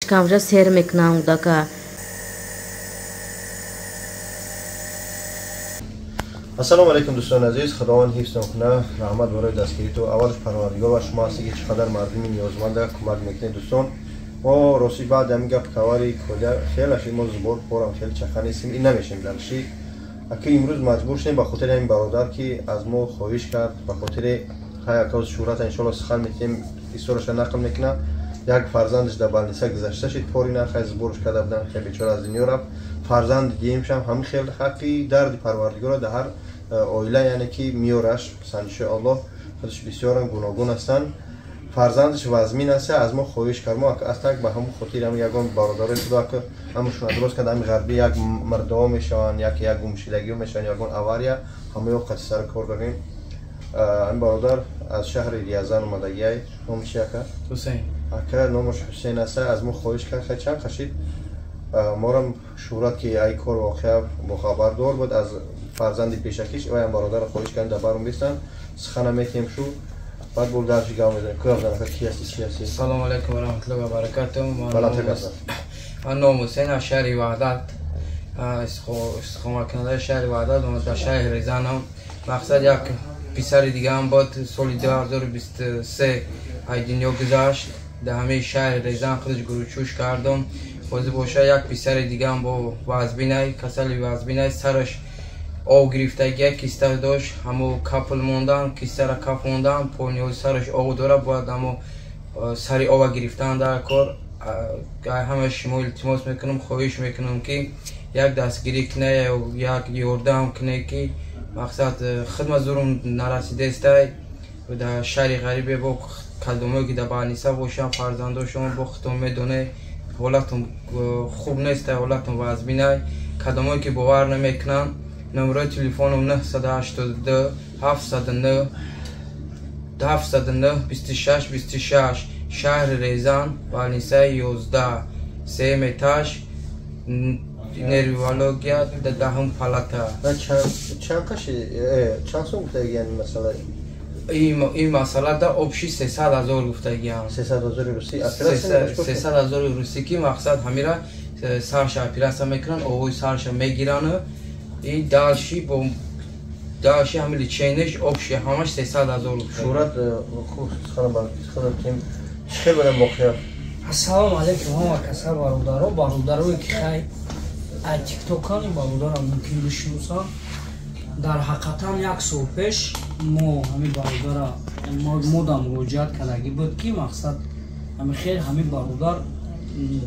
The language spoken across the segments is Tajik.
шикамжа сер мекунам удака. السلام علیکم دوستان عزیز، خداوند حفظتون کنه، رحمت برای دستگیری تو. اولش پروردگار و شما هستی که چقدر مردمی نیازمند کمک میکنید دوستان. ما راستی بعد همین گپ کاری کلا خیلی ما زبور پرام خیلی چخه نیستیم، این نمیشیم دلشی. اگه امروز مجبور شدیم به خاطر این برادر که از ما خواهش کرد، به خاطر های اکاز شورت ان شاء الله سخن میکنیم، استورش نقل میکنه. یک فرزندش در بلنیسه گذشته شد، پاری نخ زبورش کرده بودن، خیلی بیچاره از دنیا رفت. فرزند دیگه هم همین خیلی حقی درد پروردگار در هر اویله یعنی که میورش سنش الله خودش بسیار گوناگون هستن. فرزندش وزمین است، از ما خواهش کرد ما از تک به همون خاطر هم یگان برادر خدا که همشون درست کرد، همین غربی یک مردم میشن، یک گمشدگی میشن، یگان اواریا همه رو قطع سر کار داریم. این برادر از شهر ریاضان اومدگی ای نامش که حسین اکر نامش حسین است، از ما خواهش کرد خیلی چند خشید ما هم شورت که ای کار واقعا مخابر دار بود از فرزند پیشکیش و این برادر خواهش کردن در برام بیستن سخنه میتیم شو بعد بولدارشی گام میدن که افغان کی هستی. سلام علیکم و رحمت الله و برکاته. من نام حسین از شهر وحدت استقامت کننده شهر وحدت و در شهر ریزانم. مقصد یک پسر دیگه هم بود سال 2023 ای دنیا گذشت. در همه شهر ریزان خودش گروچوش کردم. خود باشه یک پسر دیگه هم با وزبینای کسل وزبینای سرش آو گرفتگی کیسته داشت، همو کپل موندن، کیسته را کپ موندن، پونیوی سرش آو داره باید همو سری آو گرفتن در کار. همه شما التماس میکنم، خواهش میکنم که یک دستگیری کنه و یک یاردم کنه که مقصد خدمت زورم نرسیده است و در شهر غریبه با کلدومه که در بانیسه باشم فرزنده شما با خودتون میدونه حالتون خوب نیست، حالتون وزبینه کلدومه که باور نمیکنن. نمره تلفنم 982 709 709 26 26 شهر ریزان بلنیسه 11 سه اتاج نروالوگیا در دهم پلاتا. چند سو گفتگی یعنی مثلا این مسئله در obshi 300,000 گفتگی هم 300,000 روسی 300,000 روسی که مقصد همیرا سرش اپیراسا میکنن اوی سرش میگیرن. این دالشی با دالشی همیلی چینش obshi همش 300,000 شورت خوب خانم کیم چه بودن موقع. السلام علیکم همه کسا برادرایی که خیلی از تیک توکانی برادرم ممکن بشناسن. در حقیقتا یک سال پیش ما همین برادر ما در مراجعت کردگی بود که مقصد همین خیلی همین برادر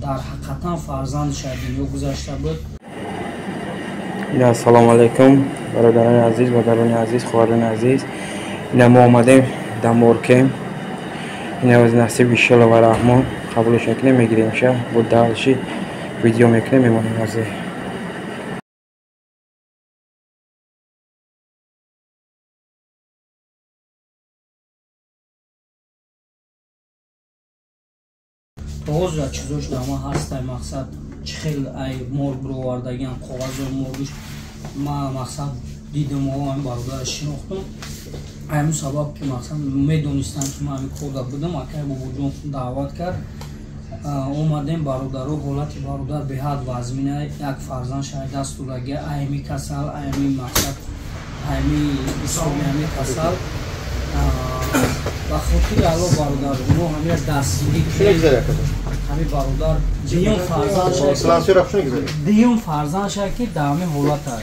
در حقیقتا فرزندش دنیا گذشته بود. سلام علیکم برادران عزیز، مادران عزیز، خواهران عزیز. اینا ما آمدیم در مورکه، اینا از نصیب انشالله و رحمان قبولش میکنیم میگیریم شه بود دالشی ویدیو میکنیم میمونیم از کاغذ یا چیزوش در ما هست مقصد خیلی ای مرگ برو واردگی هم کاغذ مرگش ما مقصد دیدم و همین برادرش شناختم. همین سبب که مقصد میدونستم که من همین کار بودم اکر با وجود دعوت کرد اومدیم برادر و حالت برادر به حد وزمینه یک فرزند شاید دست دورگی ایمی کسل ایمی مقصد ایمی اسلامی ایمی کسل و خاطر علا برادر ما همین دستگیری که همین برادر دیون فرزند شاید که در همین حالت هست.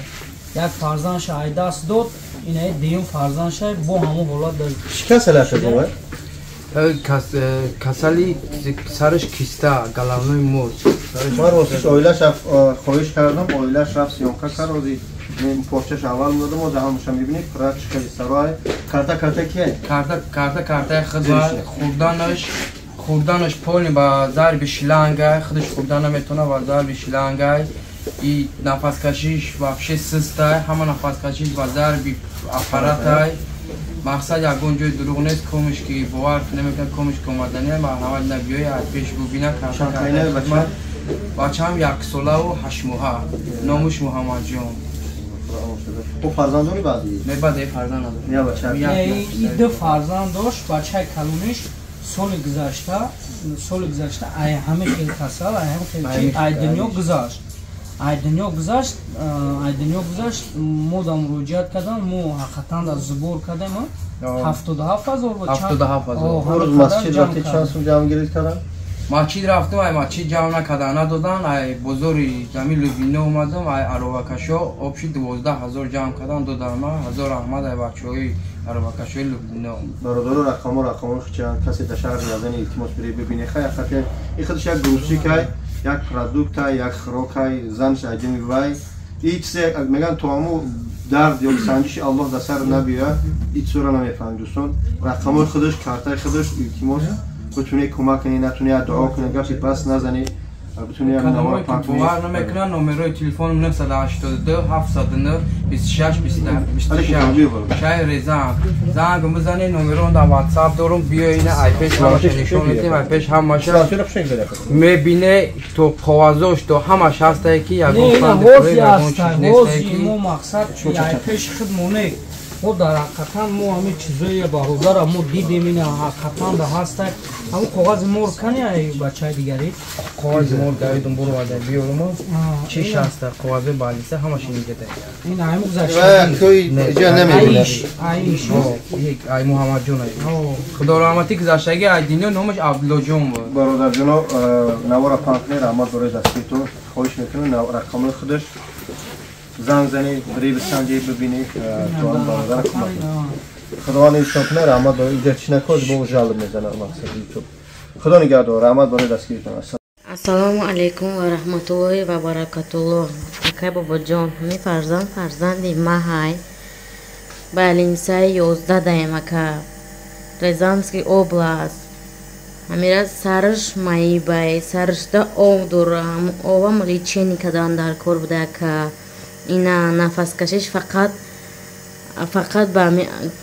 یک فرزند شاید دست داد اینه دیون فرزند شاید با همون حالت دارد. شکست لحظه کسلی سرش کیسته گلمنوی مرد. من راستش آیلش خواهش کردم، آیلش رفت سیانکه کرد من پوچش اول مودم و دهانش میبینید پرد شکلی سرای کرده کیه؟ کرده خدمت خوردنش پولی با ضرب شیلنگه خودش خوردن نمیتونه با ضرب شیلنگه. این نفس کشیش وحشی سسته همه نفس کشیش با ضرب اپارات مقصد یکون جای دروغ نیست کمش که باور نمیکنه کمش که اومدنیه ما اول نبیایی از پیش ببینه بچه هم 1 ساله و 8 ماه نامش محمد جان. او فرزندانی بعدی؟ نه بعد فرزند نداره. این 2 فرزند داشت. بچه کلونش سال گذشته соли гузашта ай ҳама хел касал ай ҳама хел чи ай дунё гузашт мо да муроҷиат кардам мо ҳақиқатан да збор кардем 77,000 ба 77,000 рӯз масҷид рафтед чанд сум ҷамъгирӣ кардам масҷид рафтам ай масҷид ҷамъ накарда надодан ай бозори зами лубина омадам ай аровакашо обши 12,000 ҷамъ кардам додан ман ҳазор раҳмат ай бачаҳои аровакашои лубина бародару рақамош чанд касе да шаҳр язани илтимос бире бибине хай ҳақиқатан ин худаш як грузчикай як продуктай як хӯрокай занш аҷими вай ин чизе меган тому дард ё санҷиши аллоҳ да сар набиёяд ин чизора намефаҳмем дӯстон рақамои худаш картаи худаш илтимос бутуне кӯмак кунӣ натуне дуо кунӣ гапи бас назанӣ باور نمیکنن نمره تلفن 982 709 26 26 شهر رزان زنگ بزنید نمره اون در واتساپ دارم بیاین آیپش همش نشون میدیم آیپش همش میبینه تو قوازش تو همش هسته کی یا گفتند مو مقصد آیپش خدمونه мо дар ҳақиқатан мо ҳамин чизои бародара мо дидем ин ҳақиқатан да ҳаста ҳамн қоғази мор кани бачаи дигари қоғази мор давидум бурвада биёрум чиш ҳаста қоғази балиса ҳамаш инҷада ин ҳамин гузашта аиш ай муҳаммадҷон ай худо раҳмати гузаштаги ай дино номаш абдуллоҷон буд бародарҷоно навора панкне раҳмат барои дастгирӣ ту хоҳиш мекунам рақамои худаш زنگ زنی بری بسنجی ببینی توان برادر کمک خداوند ایشان کنه رحمت داره اینجا چی نکرد با جلب میزنه مقصد یوتیوب خدا نگهدار رحمت برای دستگیرتون ассалому алайкум ва раҳматуллоҳи ва баракатуллоҳ акай бобоҷон ҳами фарзанди маҳай балинсаи 11 даем ака Рязанский област ҳамира сарш маибай саршда об дорам обам лечени кадан дар кор буда ака ина нафаскашиш фақат ба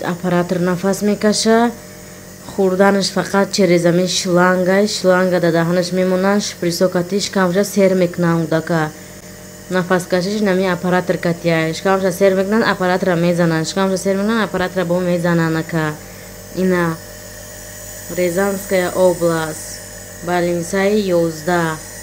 аппаратор нафас мекаша хӯрданаш фақат черезами шланга да даҳанаш мемонад шприсокатиш камша сер мекунанд дака нафаскашиш нами аппаратор катия шкамша сер мекунанд аппаратора мезананд шкамша сер мекунанд аппаратора бо мезананд ака ина Рязанская область балинсаи 11